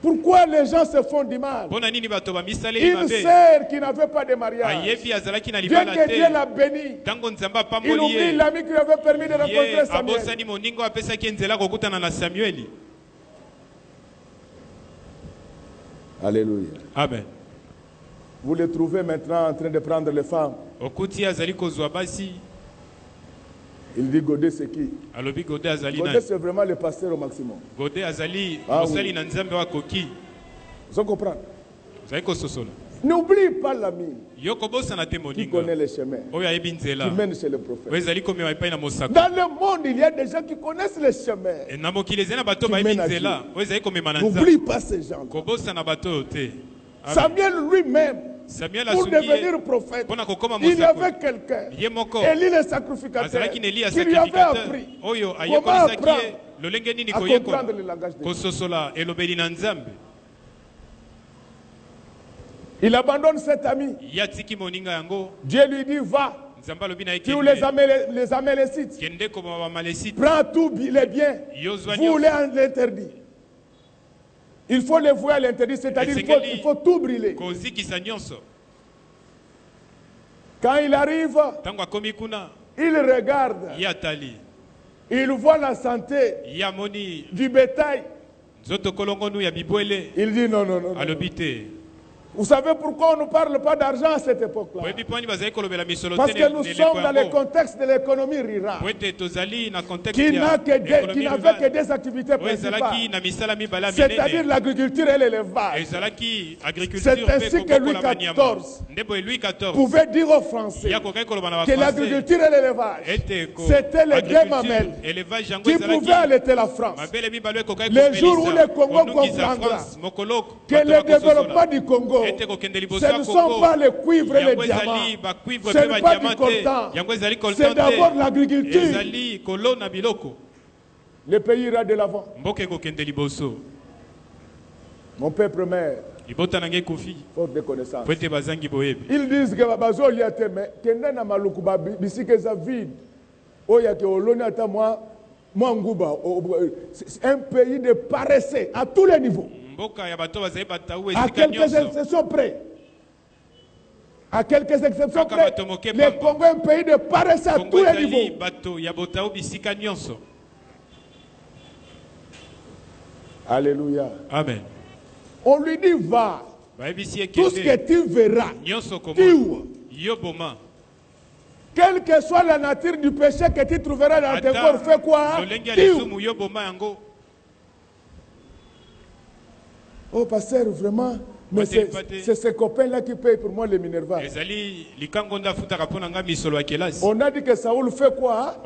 Pourquoi les gens se font du mal? Une sœur qui n'avait pas de mariage, bien que Dieu l'a bénie, il oublie l'ami qui lui avait permis de rencontrer Samuel. Alléluia. Amen. Vous les trouvez maintenant en train de prendre les femmes. Il dit Godé c'est qui? Godé c'est vraiment le pasteur au maximum. Ah, oui. Vous comprenez? N'oublie pas l'ami qui connaît les chemins, qui mène chez le prophète. Dans le monde, il y a des gens qui connaissent les chemins, qui mènent à Dieu. N'oublie pas ces gens. Samuel lui-même, pour devenir prophète, il y avait quelqu'un, Élie le sacrificateur, qui lui avait appris comment apprendre à comprendre le langage de Dieu. Il abandonne cet ami. Dieu lui dit, va, tu les Amalécites, prends tous les biens, vous les l'interdit. Il faut les vouer à l'interdit, c'est-à-dire il faut tout brûler. Quand il arrive, il regarde, il voit la santé du bétail. Il dit non, non, non, non. Vous savez pourquoi on ne parle pas d'argent à cette époque-là? Parce que nous sommes dans le contexte de l'économie rurale qui n'avait que des activités principales, c'est-à-dire l'agriculture et l'élevage. C'est ainsi que Louis XIV pouvait dire aux Français que l'agriculture et l'élevage, c'était les deux mamelles qui pouvaient allaiter la France. Les jours où le Congo comprendra que le développement du Congo, ce ne sont pas les cuivres et les diamants, ce n'est pas du coltan, c'est d'abord l'agriculture. Le pays ira de l'avant. Mon peuple meurt faute de connaissance. Ils disent que Babazo liateme kenda na malukuba bisikeza vide. Oya ke oloni ata moi nguba. Un pays de paresseux à tous les niveaux. À quelques exceptions près. À quelques exceptions près. Le Congo est un pays de paresseux à tous les niveaux. Alléluia. Amen. On lui dit va. Tout ce que tu verras. Quelle que soit la nature du péché que tu trouveras dans tes corps, fais quoi? Oh pasteur, vraiment, mais c'est ces copains-là qui payent pour moi les Minerva. On a dit que Saoul fait quoi?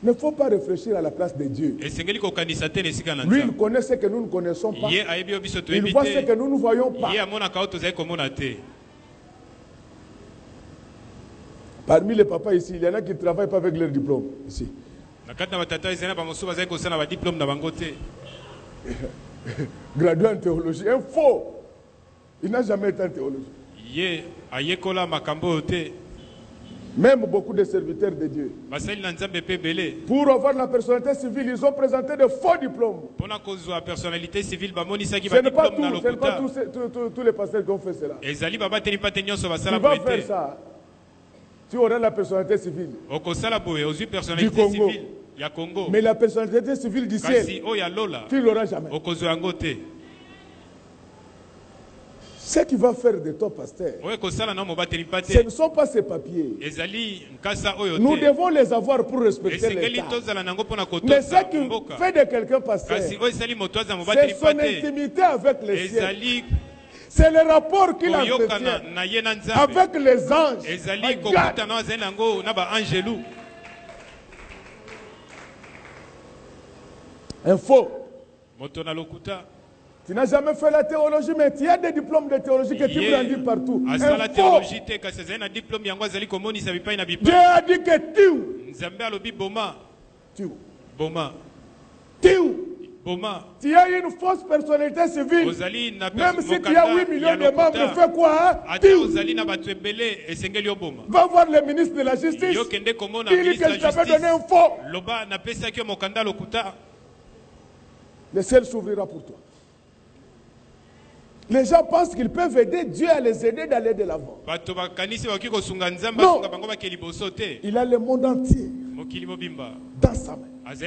Il ne faut pas réfléchir à la place de Dieu. Lui, il connaît ce que nous ne connaissons pas. Il voit ce que nous ne voyons pas. Parmi les papas ici, il y en a qui ne travaillent pas avec leur diplôme. Ici. Gradué en théologie, un faux. Il n'a jamais été en théologie. Même beaucoup de serviteurs de Dieu, pour avoir la personnalité civile, ils ont présenté de faux diplômes. Ce n'est pas tous les pasteurs qui ont fait cela. Tu vas faire ça, tu auras la personnalité civile du Congo. Mais la personnalité civile du ciel, tu ne l'auras jamais. Ce qui va faire de toi pasteur, ce ne sont pas ces papiers. Nous devons les avoir pour respecter l'État. Mais ce qui fait de quelqu'un pasteur, c'est son intimité avec les cieux. C'est le rapport qu'il entretient avec les anges. Un faux. Tu n'as jamais fait la théologie, mais tu as des diplômes de théologie que tu brandis partout. Un faux. Dieu a dit que tu as une fausse personnalité civile. Même si tu as 8 millions de membres, fais quoi? Va voir le ministre de la Justice. Il dit que je t'avais donné un faux. le ciel s'ouvrira pour toi. Les gens pensent qu'ils peuvent aider Dieu à les aider d'aller de l'avant. Non. Il a le monde entier dans sa main. Ce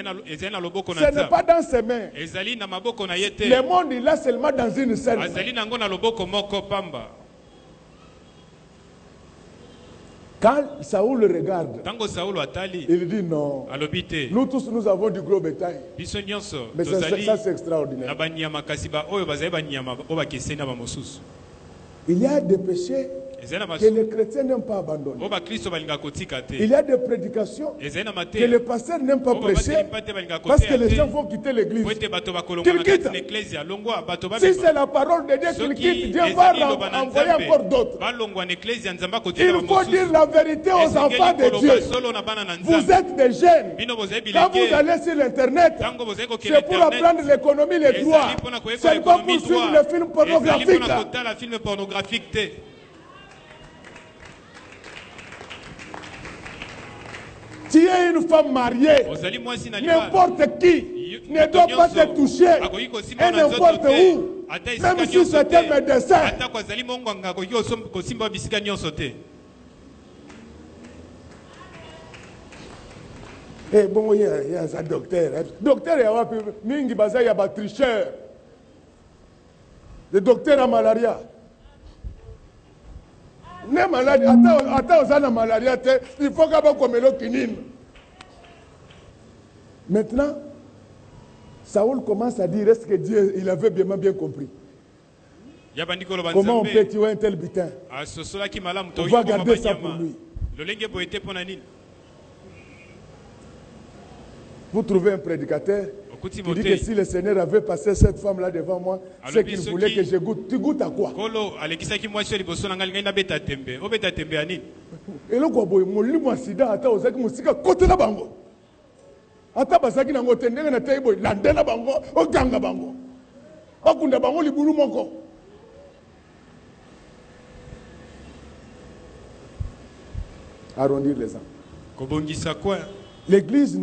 n'est pas dans ses mains. Le monde, il a seulement dans une seule main. Quand Saoul le regarde, il dit non. Nous tous, nous avons du gros bétail. Mais ça, c'est extraordinaire. Il y a des péchés que les chrétiens n'aiment pas abandonner. Il y a des prédications que les pasteurs n'aiment pas prêcher parce que les gens vont quitter l'église. Qu'ils quittent. Si c'est la parole de Dieu qu'ils quittent, Dieu va envoyer encore d'autres. Il faut dire la vérité aux enfants de Dieu. Vous êtes des jeunes. Quand vous allez sur l'internet, c'est pour apprendre l'économie, les droits. C'est pas pour suivre le film pornographique. Tu es une femme mariée, n'importe qui ne doit pas te toucher, et n'importe où, même si c'est un médecin. Eh bon, il y a un docteur. Docteur, il y a un tricheur. Le docteur a malaria. Ne maladie, attends, la malaria, il faut qu'on le quinine. Maintenant, Saoul commence à dire, est-ce que Dieu, il avait bien compris? Comment on peut tuer un tel butin? On va garder ça pour lui. Vous trouvez un prédicateur qui dit que si le Seigneur avait passé cette femme-là devant moi, c'est qu'il voulait que je goûte. Tu goûtes à quoi? Et le quoi, mon livre sida, attends, aux musiques côté la bango. Attends, basaki nango tendenge na taibo, landela bango, o ganga bango. O kunda bango libulu moko. Arrondir les angles. L'église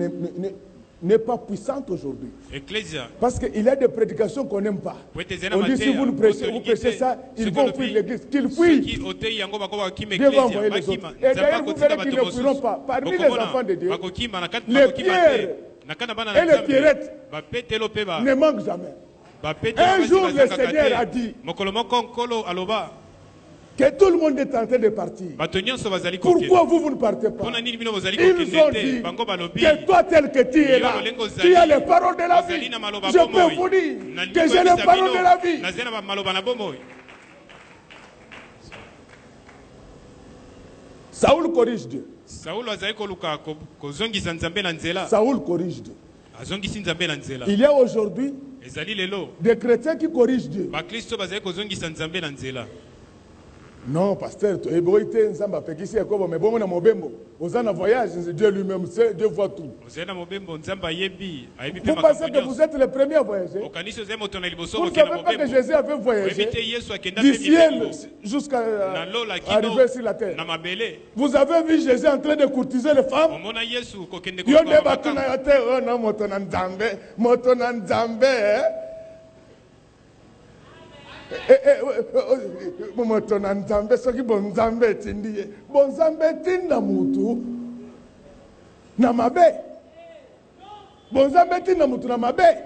n'est pas puissante aujourd'hui. Parce qu'il y a des prédications qu'on n'aime pas. On dit si vous prêchez ça, ils vont fuir l'église. Qu'ils fuient. Dieu va envoyer les autres. Et d'ailleurs, vous verrez qu'ils ne fuiront pas. Parmi les enfants de Dieu, les pierres et les pierrettes ne manquent jamais. Un jour, le Seigneur a dit que tout le monde est en train de partir. Pourquoi vous ne partez pas? Ils ont dit que toi tel que tu es là, tu as les paroles de la vie. Je peux vous dire que j'ai les paroles de la vie. Saoul corrige Dieu. Saoul corrige Dieu. Il y a aujourd'hui des chrétiens qui corrigent Dieu. Non, pasteur, tu es boité, Nzamba, Pekisi, Yakobo, mais bon, on a Mobembo. Aux en voyage, Dieu lui-même sait, Dieu voit tout. Vous pensez que vous êtes les premiers à voyager? Vous ne savez pas que Jésus avait voyagé du ciel jusqu'à arriver sur la terre. Vous avez vu Jésus en train de courtiser les femmes? Moto na nzambe soki bonzambe tindiye bonzambe tinda mutu na mabe bonzambe tinda mutu na mabe.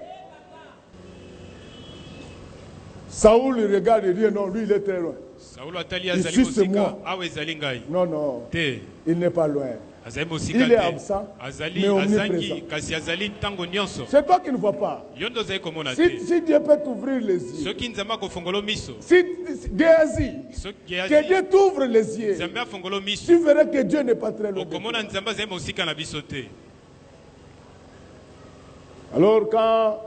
Saoul regarde et dit non, lui il est très loin. Ici c'est moi. Non, non, il n'est pas loin. Il est absent, mais omniprésent. C'est toi qui ne vois pas. Si Dieu peut t'ouvrir les yeux, si Géasi, que Dieu t'ouvre les yeux, tu verras que Dieu n'est pas très loin. Alors quand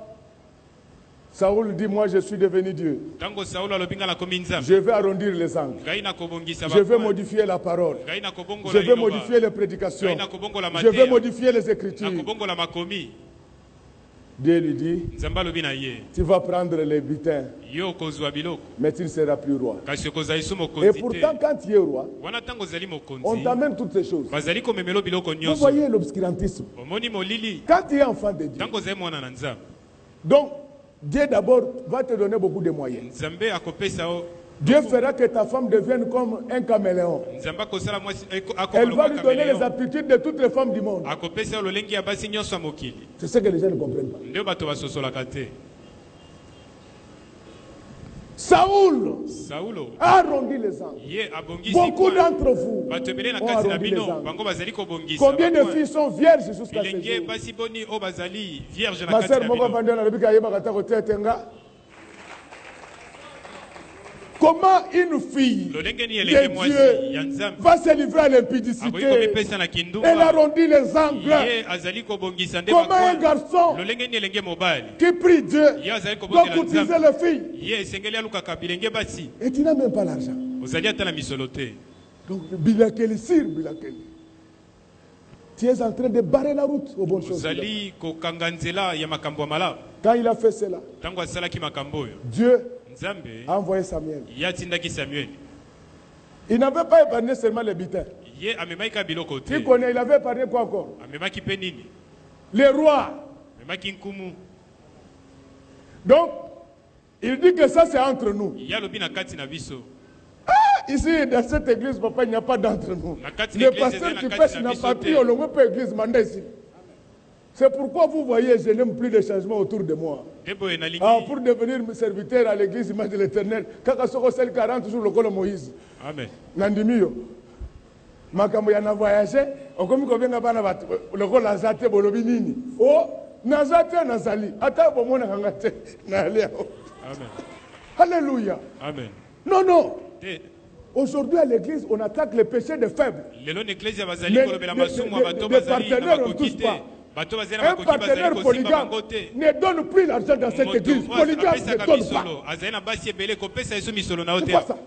Saoul dit, moi je suis devenu Dieu, je vais arrondir les angles, je vais modifier la parole, je vais modifier les prédications, je vais modifier les Écritures. Dieu lui dit, tu vas prendre les butins, mais tu ne seras plus roi. Et pourtant quand tu es roi, on t'amène toutes ces choses. Vous voyez l'obscurantisme. Quand tu es enfant de Dieu, donc Dieu d'abord va te donner beaucoup de moyens. Dieu fera que ta femme devienne comme un caméléon. Elle va lui donner les aptitudes de toutes les femmes du monde. C'est ce que les gens ne comprennent pas. Saoul a arrondi les angles. Beaucoup d'entre vous ont arrondi les angles. Combien de filles sont vierges jusqu'à ce jour? Ma sœur Moko Vandana Rebika Yebakata Kotetenga. Comment une fille de Dieu va se livrer à l'impudicité? Elle arrondit les angles. Comment un garçon qui prie Dieu doit courtiser les filles? Et tu n'as même pas l'argent. Donc, Bilakeli sir Bilakeli. Tu es en train de barrer la route aux bonnes choses. Quand il a fait cela, Dieu a envoyé Samuel. Il n'avait pas épargné seulement les butins. Tu connais, il avait épargné quoi encore? Les rois. Donc, il dit que ça c'est entre nous. Ici, dans cette église, papa, il n'y a pas d'entre nous. Le pasteur qui pêche n'a pas pris au long de l'église, mandé ici. C'est pourquoi vous voyez, je n'aime plus les changements autour de moi. Pour devenir serviteur à l'église image de l'éternel, quand on s'est 40 jours, le col Moïse. Amen. Nandimio. Makambo yana voyagé, on comme combien de temps le col Nazate Bolobinini. Oh, Nazate Nazali. Attends, bon, mon angate. Amen. Alléluia. Amen. Non, non. Aujourd'hui à l'église, on attaque les péchés des faibles. Les partenaires ne touchent pas. Un partenaire polygame ne donne plus l'argent dans cette église. Polygame ne donne pas. C'est quoi ça?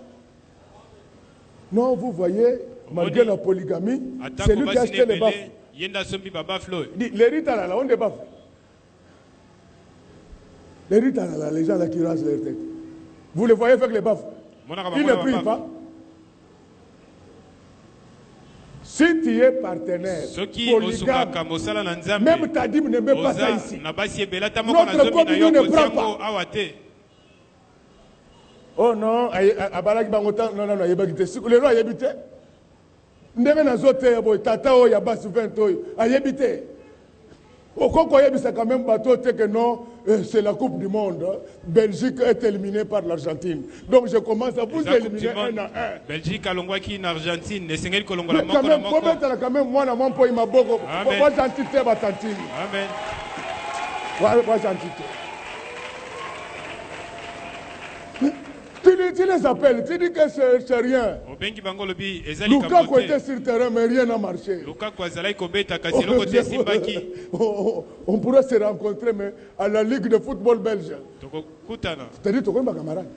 Non, vous voyez, malgré la polygamie, c'est lui qui a acheté les baffes. Les rites à la on des baffes. Les rites à la, les gens là qui rasent leur tête. Vous les voyez avec les baffes. Ils ne prient pas. Si tu es partenaire, polygame, même ta dîme ne met pas ça ici. Notre communion ne prend pas. Oh non, non, non, les lois habité. Ndeme na zote tata o ya basi 20 oyo ayebite. Okoko yebisa quand même bateau que non, c'est la Coupe du Monde. Belgique est éliminée par l'Argentine. Donc je commence à vous éliminer un à un. Belgique a l'ongwaki en Argentine. Mais quand même, moi, mon point, il m'a beaucoup. Moi, j'antité, ma tantine. Amen. Moi, j'antité. Tu les appelles, tu dis que c'est rien. Lucas était sur le terrain, mais rien n'a marché. On pourrait se rencontrer mais à la Ligue de football belge. C'est-à-dire, tu connais ma camarade.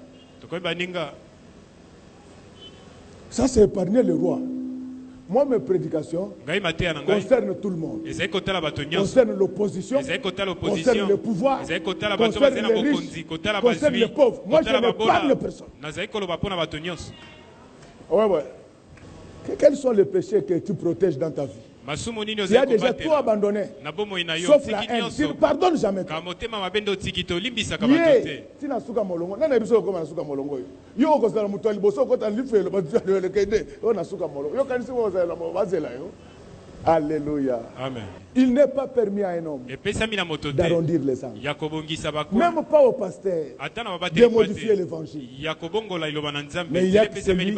Ça, c'est épargner le roi. Moi, mes prédications concernent tout le monde. Concernent l'opposition, concernent le pouvoir, concernent les riches, concernent les pauvres. Moi, je ne parle personne. Ouais. Quels sont les péchés que tu protèges dans ta vie? Tu as déjà tout abandonné. Sauf la haine. Tu ne pardonnes jamais. Alléluia. Amen. Il n'est pas permis à un homme d'arrondir les angles. Même pas au pasteur de modifier l'évangile. Mais il y a celui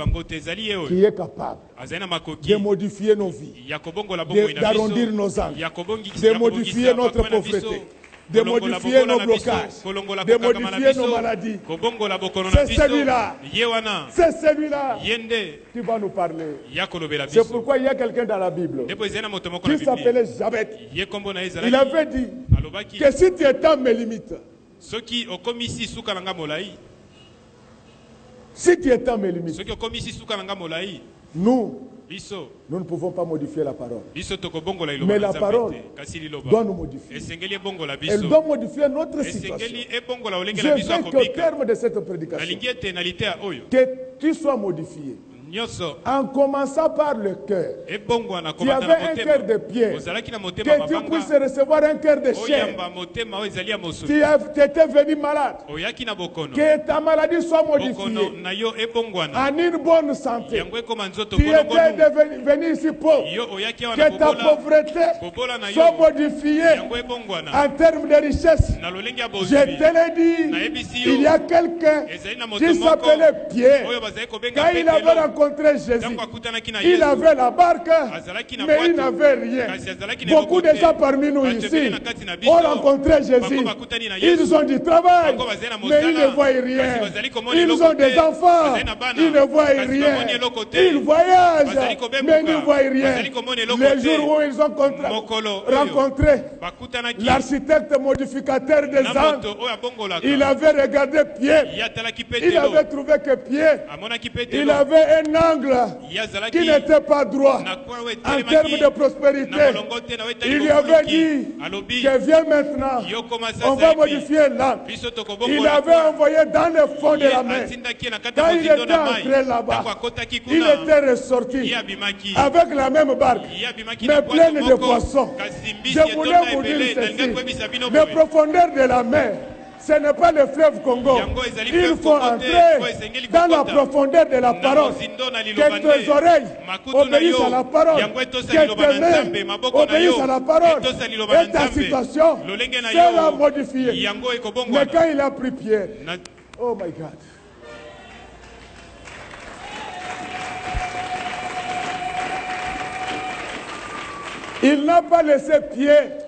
qui est capable de modifier nos vies, d'arrondir nos angles, de modifier notre pauvreté, de modifier nos blocages, de modifier nos maladies. C'est celui-là. C'est celui-là qui va nous parler. C'est pourquoi il y a quelqu'un dans la Bible qui s'appelait Jabet. Il avait dit que si tu étends mes limites, si tu étends mes limites, nous ne pouvons pas modifier la parole. Mais la parole doit nous modifier. Elle doit modifier notre situation. Je veux qu'au terme de cette prédication, que tu sois modifié. En commençant par le cœur, tu avais un cœur de pierre. Que Dieu puisse recevoir un cœur de chair. Tu étais venu malade. Que ta maladie soit modifiée en une bonne santé. Tu étais venu ici pauvre. Que ta pauvreté soit modifiée en termes de richesse. Je te l'ai dit, il y a quelqu'un qui s'appelait Pierre. Quand il avait rencontré Jésus, il avait la barque, mais il n'avait rien. Beaucoup de gens parmi nous ici ont rencontré Jésus. Ils ont du travail, mais ils ne voient rien. Ils ont des enfants, ils ne voient rien. Ils voyagent, mais ils ne voient rien. Les jours où ils ont rencontré l'architecte modificateur des âmes, il avait regardé Pierre. Il avait trouvé que Pierre, il avait un angle qui n'était pas droit en termes de prospérité. Il lui avait dit que viens maintenant, on va modifier l'angle. Il avait envoyé dans le fond de la mer. Quand il était entré là-bas, il était ressorti avec la même barque, mais pleine de poissons. Je voulais vous dire ceci, les profondeurs de la mer, ce n'est pas le fleuve Congo. Il faut entrer dans la profondeur de la parole. Que tes oreilles obéissent à la parole. Que tes mains obéissent à la parole. Et ta situation sera modifiée. Mais quand il a pris Pierre, oh my God. Il n'a pas laissé Pierre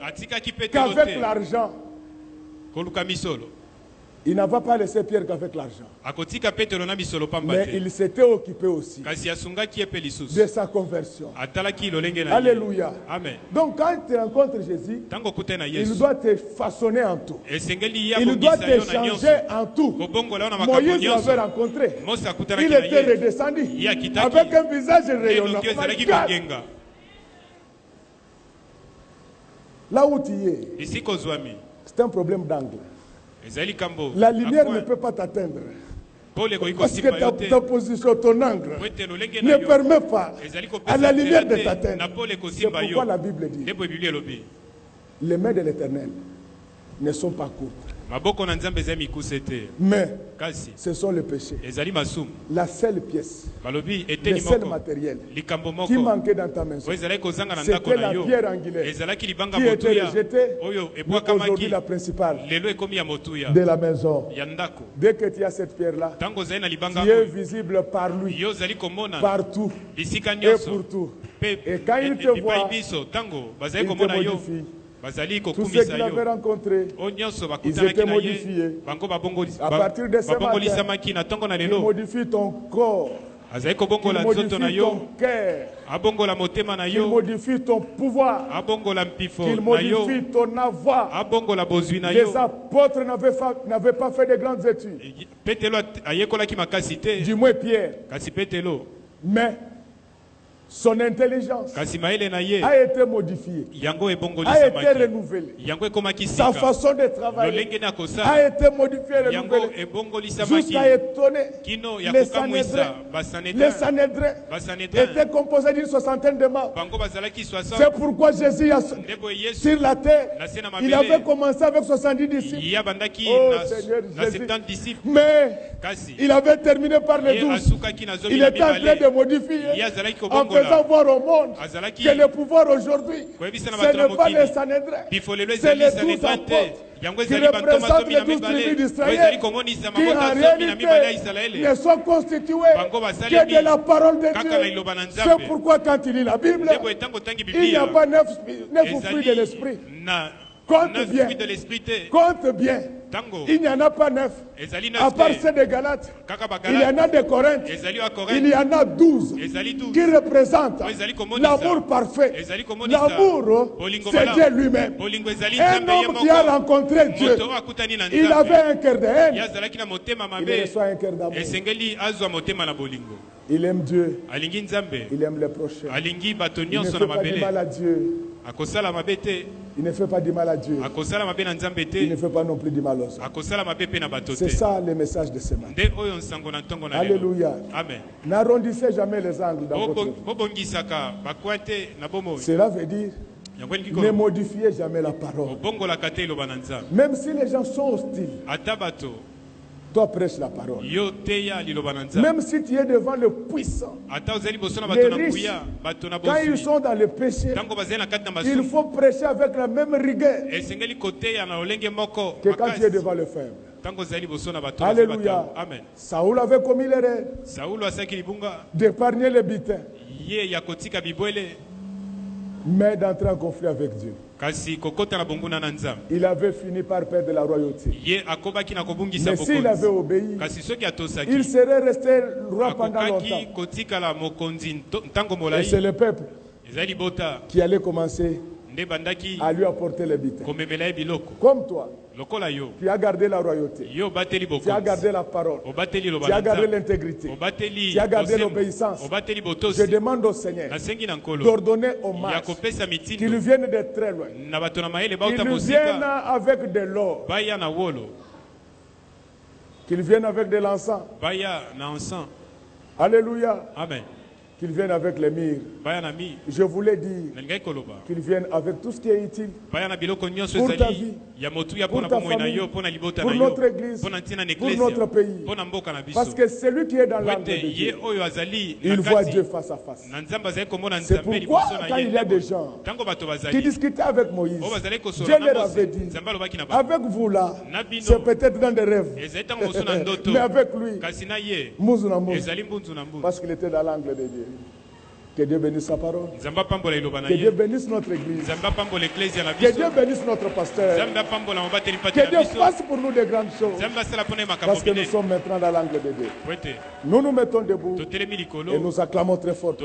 qu'avec l'argent. Il n'a pas laissé Pierre qu'avec l'argent. Mais il s'était occupé aussi de sa conversion. Alléluia. Amen. Donc quand tu rencontres Jésus, il doit te façonner en tout. Il doit te changer en tout. Moïse l'avait rencontré. Il était redescendu avec un visage rayonnant. Là où tu es, c'est un problème d'angle. La lumière ne peut pas t'atteindre. Parce que ta position, ton angle, ne permet pas à la lumière de t'atteindre. C'est pourquoi la Bible dit, les mains de l'Éternel ne sont pas courtes. Mais ce sont les péchés. La seule pièce, le seul matériel qui manquait dans ta maison, c'était la pierre angulaire qui était rejetée, mais aujourd'hui la principale de la maison. Dès que tu as cette pierre-là, tu es visible par lui, partout et pour tout. Et quand il te voit, il te modifie. Tous ceux qu'il avait rencontrés, ils étaient modifiés. À partir de ce matin, il modifie ton corps, il modifie ton cœur, il modifie ton pouvoir, il modifie ton avoir. Les apôtres n'avaient pas fait de grandes études, du moins Pierre, mais son intelligence a été modifiée, a été renouvelée. Sa façon de travailler a été modifiée et renouvelée jusqu'à étonner les Sanhédrins. Étaient composés d'une soixantaine de membres. C'est pourquoi Jésus, sur la terre, il avait commencé avec 70 disciples. Oh Seigneur Jésus. Mais il avait terminé par les 12. Il était en train de modifier en faisant voir au monde que le pouvoir aujourd'hui, ce n'est pas les Sanhédrins, c'est les 12 apôtres qui représentent les 12 tribus d'Israël, qui en réalité ne sont constitués que de la parole de Dieu. C'est pourquoi quand il lit la Bible, il n'y a pas 9 fruits de l'esprit. Compte bien, compte bien. Il n'y en a pas 9. À part ceux de Galates, il y en a de Corinthe. Il y en a 12 qui représentent l'amour parfait. L'amour, c'est Dieu lui-même. Un homme qui a rencontré Dieu, il avait un cœur de haine. Il reçoit un cœur d'amour. Il aime Dieu. Il aime les prochains. Il ne fait pas du mal à Dieu. Il ne fait pas du mal à Dieu. Il ne fait pas non plus du mal aux autres. C'est ça le message de ce matin. Alléluia. N'arrondissez jamais les angles dans votre vie. Cela veut dire ne modifiez jamais la parole. Même si les gens sont hostiles, toi prêche la parole. Même si tu es devant le puissant, les riches, quand ils sont dans le péché, il faut prêcher avec la même rigueur que quand tu es devant le faible. Alléluia. Saoul avait commis l'erreur d'épargner les butins, mais d'entrer en conflit avec Dieu. Il avait fini par perdre la royauté. Mais s'il avait obéi, il serait resté roi pendant longtemps. Et c'est le peuple qui allait commencer à lui apporter les butins. Comme toi, tu as gardé la royauté, tu as gardé la parole, tu as gardé l'intégrité, tu as gardé l'obéissance. Je demande au Seigneur d'ordonner aux mages qu'ils viennent de très loin, qu'ils viennent avec de l'or, qu'ils viennent avec de l'encens. Alléluia. Amen. Qu'ils viennent avec les myrrhes. Je voulais dire qu'ils viennent avec tout ce qui est utile pour ta vie, pour ta famille, pour notre église, pour notre pays. Parce que celui qui est dans l'âme de Dieu, il voit Dieu face à face. C'est pourquoi quand il y a des gens qui discutaient avec Moïse, Dieu leur avait dit, avec vous là, c'est peut-être dans des rêves, mais avec lui, parce qu'il était dans l'angle de Dieu. Que Dieu bénisse sa parole. Que Dieu bénisse notre église. Que Dieu bénisse notre pasteur. Que Dieu fasse pour nous de grandes choses. Parce que nous sommes maintenant dans l'angle de Dieu. Nous nous mettons debout et nous acclamons très fort.